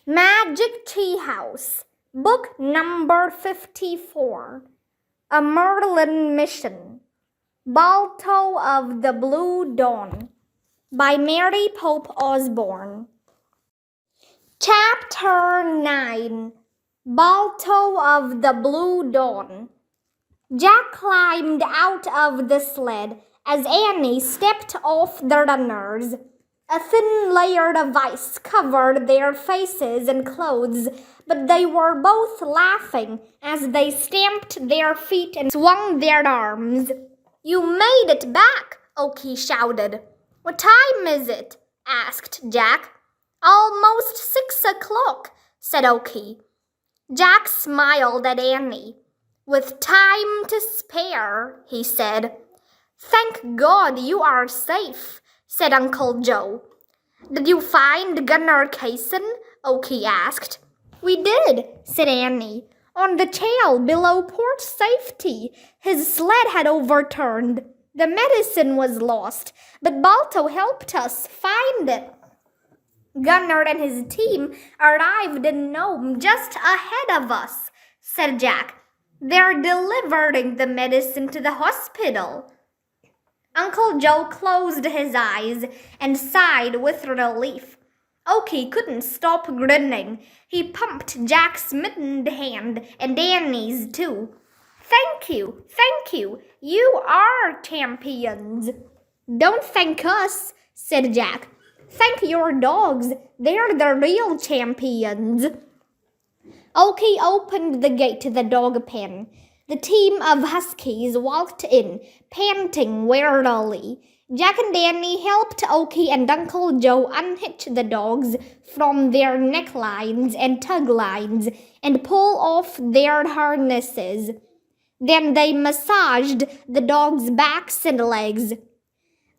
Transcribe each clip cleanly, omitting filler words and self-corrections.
Magic Tree House, Book number 54, A Merlin Mission, Balto of the Blue Dawn, by Mary Pope Osborne. Chapter 9, Balto of the Blue Dawn. Jack climbed out of the sled as Annie stepped off the runners. A thin layer of ice covered their faces and clothes, but they were both laughing as they stamped their feet and swung their arms. "You made it back!" Oki shouted. "What time is it?" asked Jack. "Almost 6 o'clock," said Oki. Jack smiled at Annie. "With time to spare," he said. "Thank God you are safe," said Uncle Joe. "Did you find Gunnar Kaysen?" Oki asked. "We did," said Annie. "On the trail below Port Safety. His sled had overturned. The medicine was lost, but Balto helped us find it. Gunnar and his team arrived in Nome just ahead of us," said Jack. "They're delivering the medicine to the hospital." Uncle Joe closed his eyes and sighed with relief. Oki couldn't stop grinning. He pumped Jack's mittened hand and Annie's too. Thank you. You are champions." "Don't thank us," said Jack. "Thank your dogs. They're the real champions." Oki opened the gate to the dog pen. The team of huskies walked in, panting wearily. Jack and Danny helped Oki and Uncle Joe unhitch the dogs from their necklines and tug lines and pull off their harnesses. Then they massaged the dogs' backs and legs.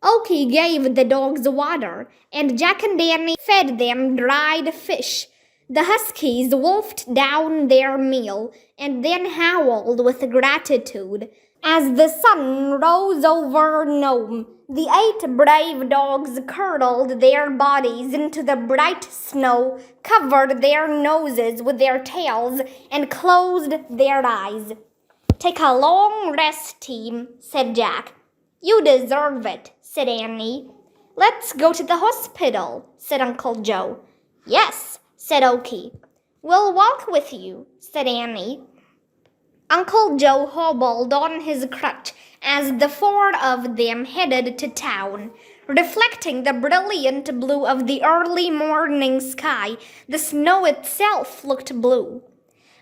Oki gave the dogs water, and Jack and Danny fed them dried fish. The huskies wolfed down their meal and then howled with gratitude. As the sun rose over Nome, the 8 brave dogs curled their bodies into the bright snow, covered their noses with their tails, and closed their eyes. "Take a long rest, team," said Jack. "You deserve it," said Annie. "Let's go to the hospital," said Uncle Joe. "Yes," said Oki. "We'll walk with you," said Annie. Uncle Joe hobbled on his crutch as the 4 of them headed to town. Reflecting the brilliant blue of the early morning sky, the snow itself looked blue.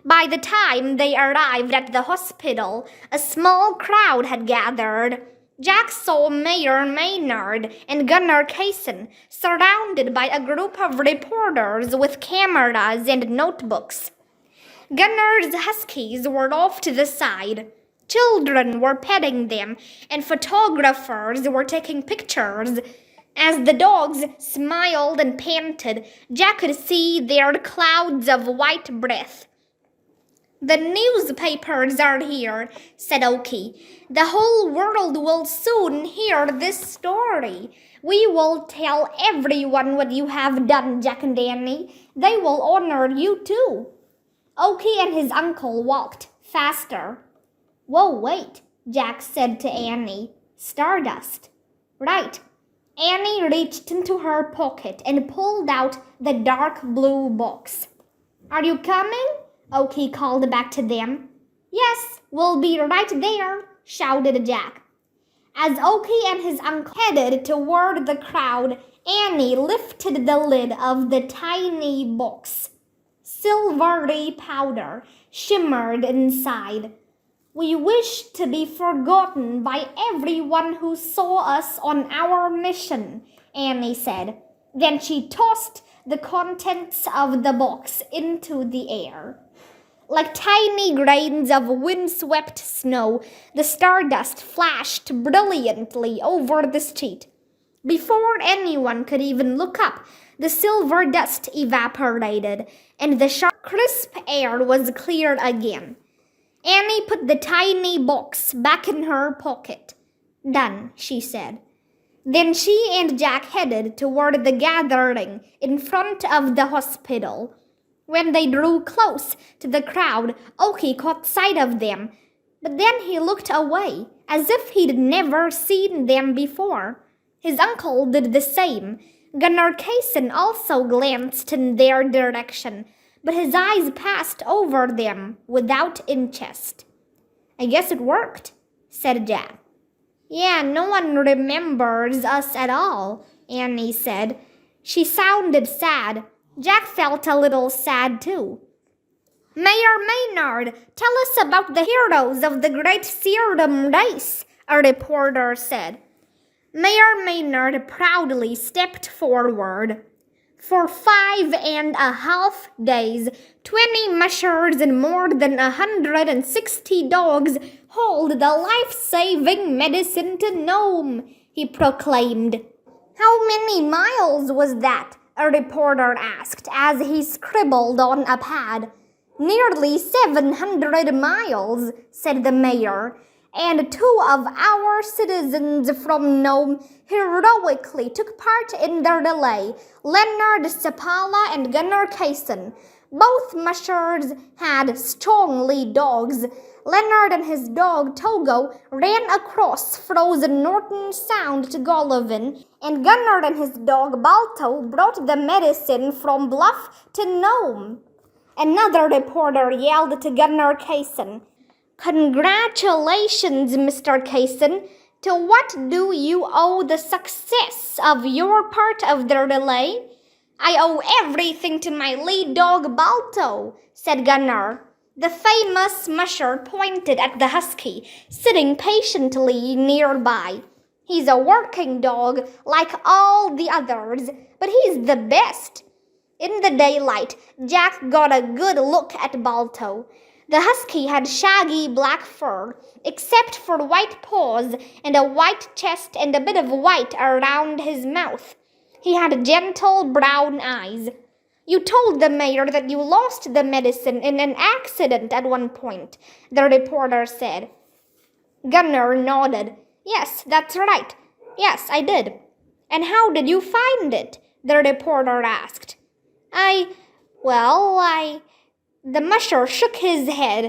By the time they arrived at the hospital, a small crowd had gathered. Jack saw Mayor Maynard and Gunnar Kaysen surrounded by a group of reporters with cameras and notebooks. Gunnar's huskies were off to the side. Children were petting them, and photographers were taking pictures. As the dogs smiled and panted, Jack could see their clouds of white breath. "The newspapers are here," said Oki. "The whole world will soon hear this story. We will tell everyone what you have done, Jack and Danny. They will honor you too." Oki and his uncle walked faster. "Whoa, wait," Jack said to Annie. "Stardust." "Right." Annie reached into her pocket and pulled out the dark blue box. "Are you coming?" Oki called back to them. "Yes, we'll be right there," shouted Jack. As Oki and his uncle headed toward the crowd, Annie lifted the lid of the tiny box. Silvery powder shimmered inside. "We wish to be forgotten by everyone who saw us on our mission," Annie said. Then she tossed the contents of the box into the air. Like tiny grains of windswept snow, the stardust flashed brilliantly over the street. Before anyone could even look up, the silver dust evaporated, and the sharp, crisp air was clear again. Annie put the tiny box back in her pocket. "Done," she said. Then she and Jack headed toward the gathering in front of the hospital. When they drew close to the crowd, Oki caught sight of them, but then he looked away, as if he'd never seen them before. His uncle did the same. Gunnar Kaysen also glanced in their direction, but his eyes passed over them without interest. "I guess it worked," said Jack. "Yeah, no one remembers us at all," Annie said. She sounded sad. Jack felt a little sad too. "Mayor Maynard, tell us about the heroes of the Great Seerdom race," a reporter said. Mayor Maynard proudly stepped forward. "For 5.5 days, 20 mushers and more than 160 dogs hauled the life-saving medicine to Nome," he proclaimed. "How many miles was that?" a reporter asked as he scribbled on a pad. "Nearly 700 miles, said the mayor, "and 2 of our citizens from Nome heroically took part in the relay, Leonard Sapala and Gunnar Kaysen. Both mushers had strong lead dogs. Leonard and his dog Togo ran across frozen Norton Sound to Golovin, and Gunnar and his dog Balto brought the medicine from Bluff to Nome." Another reporter yelled to Gunnar Kaysen, "Congratulations, Mr. Kaysen. To what do you owe the success of your part of the relay?" "I owe everything to my lead dog Balto," said Gunnar. The famous musher pointed at the husky, sitting patiently nearby. "He's a working dog, like all the others, but he's the best." In the daylight, Jack got a good look at Balto. The husky had shaggy black fur, except for white paws and a white chest and a bit of white around his mouth. He had gentle brown eyes. "You told the mayor that you lost the medicine in an accident at one point," the reporter said. Gunnar nodded. "Yes, that's right. Yes, I did." "And how did you find it?" the reporter asked. The musher shook his head.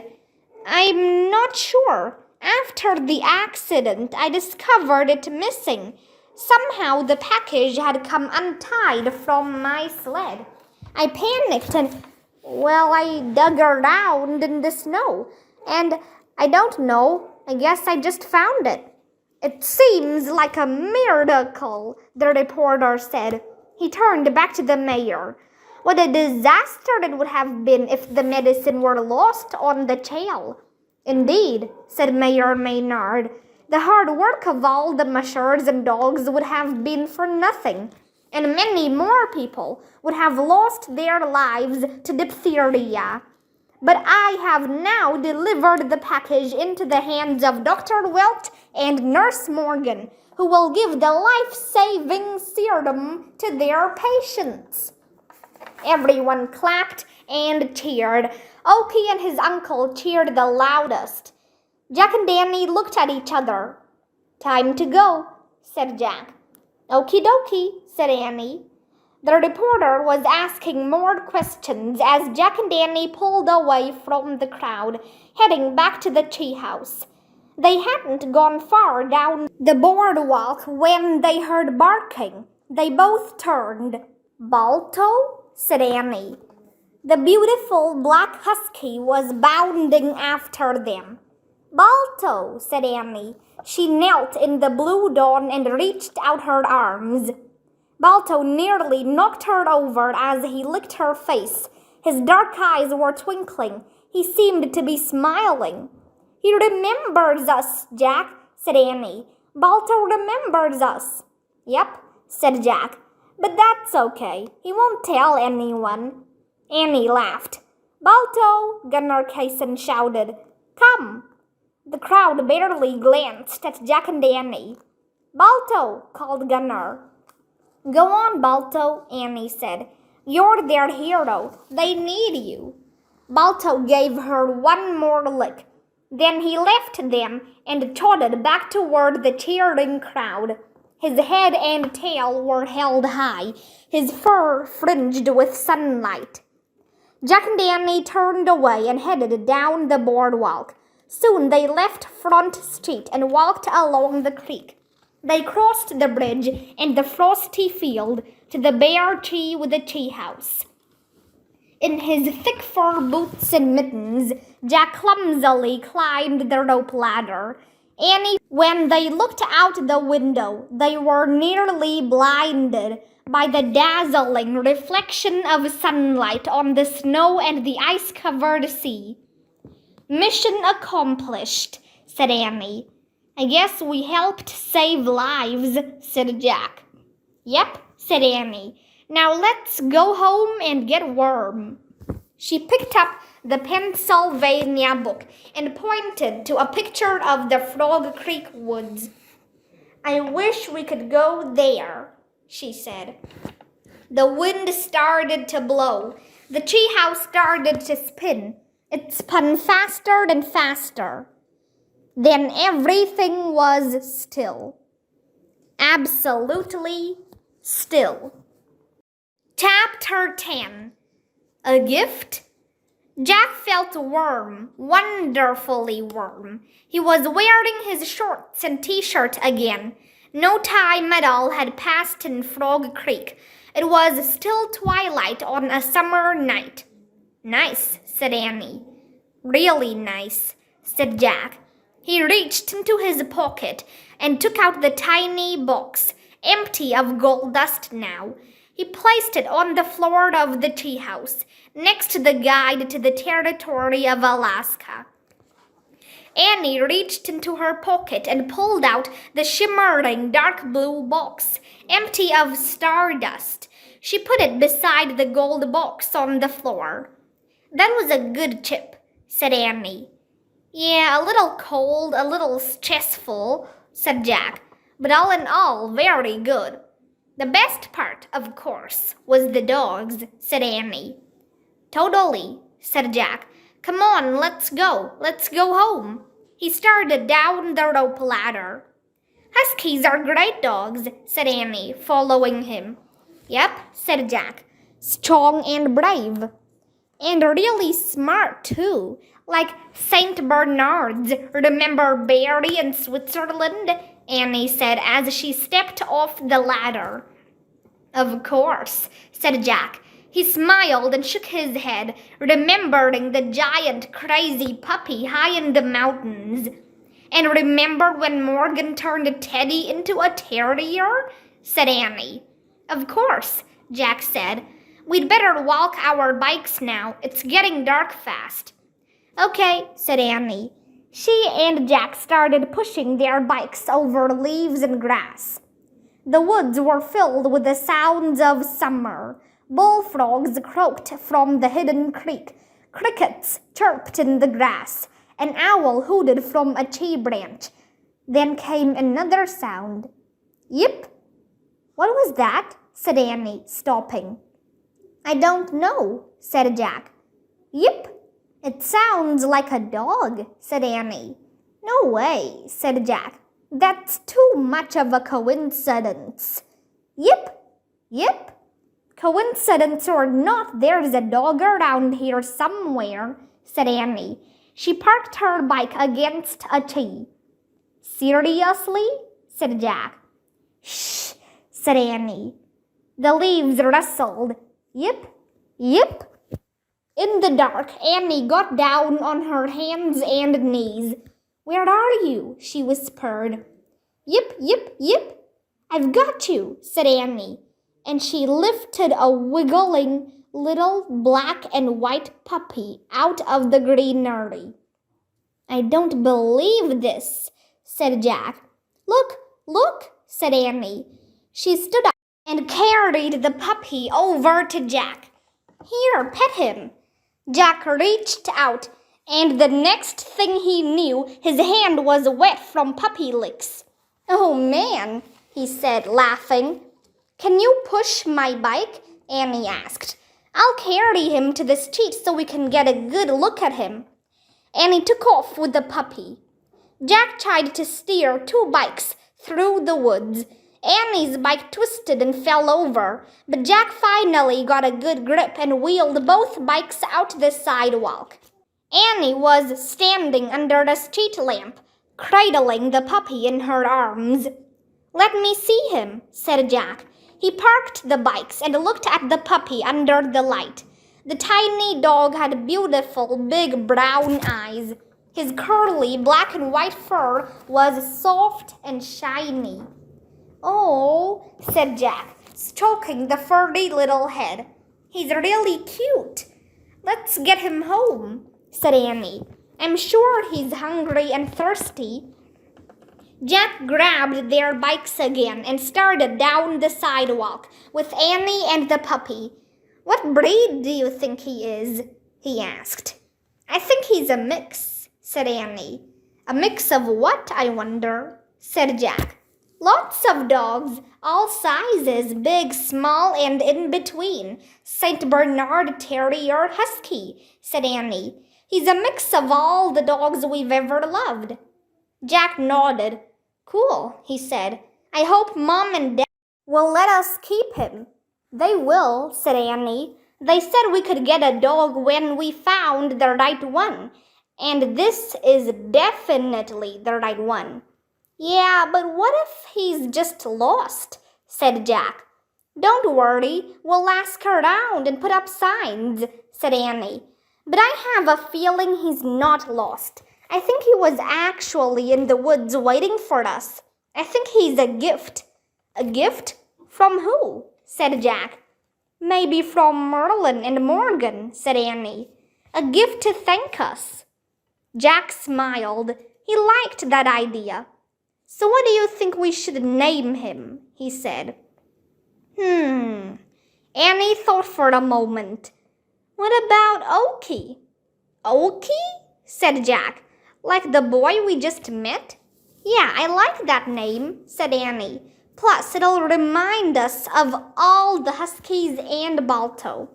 "I'm not sure. After the accident, I discovered it missing. Somehow the package had come untied from my sled. I panicked and I dug around in the snow. And I don't know, I guess I just found it." "It seems like a miracle," the reporter said. He turned back to the mayor. "What a disaster it would have been if the medicine were lost on the trail." "Indeed," said Mayor Maynard. "The hard work of all the mushers and dogs would have been for nothing, and many more people would have lost their lives to diphtheria. But I have now delivered the package into the hands of Dr. Welt and Nurse Morgan, who will give the life-saving serum to their patients." Everyone clapped and cheered. Oki and his uncle cheered the loudest. Jack and Danny looked at each other. "Time to go," said Jack. "Okie dokie," said Annie. The reporter was asking more questions as Jack and Danny pulled away from the crowd, heading back to the tree house. They hadn't gone far down the boardwalk when they heard barking. They both turned. "Balto?" said Annie. The beautiful black husky was bounding after them. "Balto," said Annie. She knelt in the blue dawn and reached out her arms. Balto nearly knocked her over as he licked her face. His dark eyes were twinkling. He seemed to be smiling. "He remembers us, Jack," said Annie. "Balto remembers us." "Yep," said Jack. "But that's okay. He won't tell anyone." Annie laughed. "Balto!" Gunnar Kaysen shouted. "Come!" The crowd barely glanced at Jack and Annie. "Balto!" called Gunnar. "Go on, Balto," Annie said. "You're their hero. They need you." Balto gave her one more lick. Then he left them and trotted back toward the cheering crowd. His head and tail were held high, his fur fringed with sunlight. Jack and Annie turned away and headed down the boardwalk. Soon they left Front Street and walked along the creek. They crossed the bridge and the frosty field to the bare tree with the tree house. In his thick fur boots and mittens, Jack clumsily climbed the rope ladder. When they looked out the window, they were nearly blinded by the dazzling reflection of sunlight on the snow and the ice-covered sea. "Mission accomplished," said Annie. "I guess we helped save lives," said Jack. "Yep," said Annie. "Now let's go home and get warm." She picked up the Pennsylvania book and pointed to a picture of the Frog Creek woods. "I wish we could go there," she said. The wind started to blow. The treehouse started to spin. It spun faster and faster. Then everything was still. Absolutely still. Chapter 10. A gift? Jack felt warm, wonderfully warm. He was wearing his shorts and t-shirt again. No time at all had passed in Frog Creek. It was still twilight on a summer night. "Nice," said Annie. "Really nice," said Jack. He reached into his pocket and took out the tiny box, empty of gold dust now. He placed it on the floor of the treehouse, next to the guide to the territory of Alaska. Annie reached into her pocket and pulled out the shimmering dark blue box, empty of stardust. She put it beside the gold box on the floor. "That was a good trip," said Annie. "Yeah, a little cold, a little stressful," said Jack, "but all in all, very good." "The best part, of course, was the dogs," said Annie. "Totally," said Jack. "Come on, let's go. Let's go home." He started down the rope ladder. "Huskies are great dogs," said Annie, following him. "Yep," said Jack. "Strong and brave. And really smart, too. Like St. Bernards. Remember Barry in Switzerland?" Annie said as she stepped off the ladder. "Of course," said Jack. He smiled and shook his head, remembering the giant crazy puppy high in the mountains. "And remember when Morgan turned Teddy into a terrier?" said Annie. "Of course," Jack said. "We'd better walk our bikes now. It's getting dark fast." "Okay," said Annie. She and Jack started pushing their bikes over leaves and grass. The woods were filled with the sounds of summer. Bullfrogs croaked from the hidden creek. Crickets chirped in the grass. An owl hooted from a tree branch. Then came another sound. "Yip!" "What was that?" said Annie, stopping. "I don't know," said Jack. "Yip! It sounds like a dog," said Annie. "No way," said Jack. "That's too much of a coincidence." "Yip! Yip! Coincidence or not, there's a dog around here somewhere," said Annie. She parked her bike against a tree. "Seriously?" said Jack. "Shh," said Annie. The leaves rustled. "Yip! Yip!" In the dark, Annie got down on her hands and knees. "Where are you?" she whispered. "Yip, yip, yip! I've got you," said Annie, and she lifted a wiggling little black and white puppy out of the greenery. "I don't believe this," said Jack. "Look, look," said Annie. She stood up and carried the puppy over to Jack. "Here, pet him." Jack reached out, and the next thing he knew, his hand was wet from puppy licks. "Oh, man," he said, laughing. "Can you push my bike?" Annie asked. "I'll carry him to the street so we can get a good look at him." Annie took off with the puppy. Jack tried to steer two bikes through the woods. Annie's bike twisted and fell over, but Jack finally got a good grip and wheeled both bikes out the sidewalk. Annie was standing under the street lamp, cradling the puppy in her arms. "Let me see him," said Jack. He parked the bikes and looked at the puppy under the light. The tiny dog had beautiful big brown eyes. His curly black and white fur was soft and shiny. "Oh," said Jack, stroking the furry little head. "He's really cute." "Let's get him home," said Annie. "I'm sure he's hungry and thirsty." Jack grabbed their bikes again and started down the sidewalk with Annie and the puppy. "What breed do you think he is?" he asked. "I think he's a mix," said Annie. "A mix of what, I wonder?" said Jack. "Lots of dogs, all sizes, big, small, and in between. Saint Bernard Terrier Husky," said Annie. "He's a mix of all the dogs we've ever loved." Jack nodded. "Cool," he said. "I hope Mom and Dad will let us keep him." "They will," said Annie. "They said we could get a dog when we found the right one. And this is definitely the right one." "Yeah, but what if he's just lost?" said Jack. "Don't worry, we'll ask around and put up signs," said Annie. "But I have a feeling he's not lost. I think he was actually in the woods waiting for us. I think he's a gift." "A gift? From who?" said Jack. "Maybe from Merlin and Morgan," said Annie. "A gift to thank us." Jack smiled. He liked that idea. "So what do you think we should name him?" he said. Annie thought for a moment. "What about Okie?" "Okie?" said Jack. "Like the boy we just met?" "Yeah, I like that name," said Annie. "Plus, it'll remind us of all the Huskies and Balto."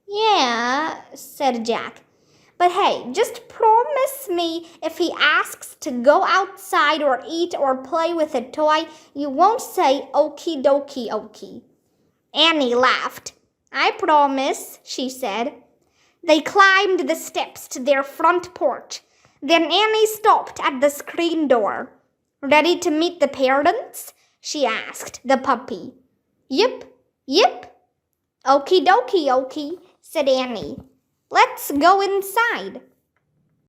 "Yeah," said Jack. "But hey, just promise me if he asks to go outside or eat or play with a toy, you won't say okie dokie okie." Annie laughed. "I promise," she said. They climbed the steps to their front porch. Then Annie stopped at the screen door. "Ready to meet the parents?" she asked the puppy. "Yep, yep." "Okie dokie okie," said Annie. "Let's go inside."